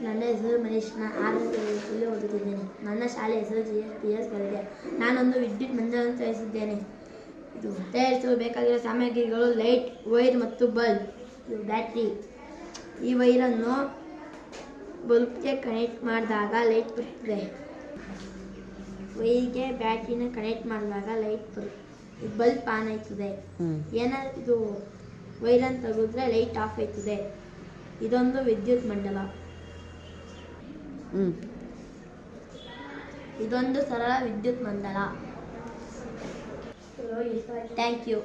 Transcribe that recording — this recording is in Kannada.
ನನ್ನ ಹೆಸರು ಮನೀಶ್. ನಾನು 6ನೇ ತರಗತಿಯಲ್ಲಿ ಓದುತ್ತಿದ್ದೇನೆ. ನನ್ನ ಶಾಲೆ ಹೆಸರು GSPS ಗರಡಿಯ. ನಾನೊಂದು ವಿದ್ಯುತ್ ಮಂಡಲವನ್ನು ತಯಾರಿಸಿದ್ದೇನೆ. ಇದು ತಯಾರಿಸಲು ಬೇಕಾಗಿರುವ ಸಾಮಗ್ರಿಗಳು ಲೈಟ್, ವೈರ್ ಮತ್ತು ಬಲ್ಬ್. ಇದು ಬ್ಯಾಟ್ರಿ. ಈ ವೈರನ್ನು ಬಲ್ಬ್ಗೆ ಕನೆಕ್ಟ್ ಮಾಡಿದಾಗ ಲೈಟ್ ಬರುತ್ತದೆ. ವೈರ್ಗೆ ಬ್ಯಾಟ್ರಿನ ಕನೆಕ್ಟ್ ಮಾಡಿದಾಗ ಲೈಟ್ ಬರುತ್ತೆ. ಬಲ್ಬ್ ಆನ್ ಆಯ್ತದೆ. ಏನಾದ್ರು ಇದು ವೈರನ್ನು ತೆಗೆದ್ರೆ ಲೈಟ್ ಆಫ್ ಆಯ್ತದೆ. ಇದೊಂದು ವಿದ್ಯುತ್ ಮಂಡಲ. ಇದೊಂದು ಸರಳ ವಿದ್ಯುತ್ ಮಂಡಲ. Thank you.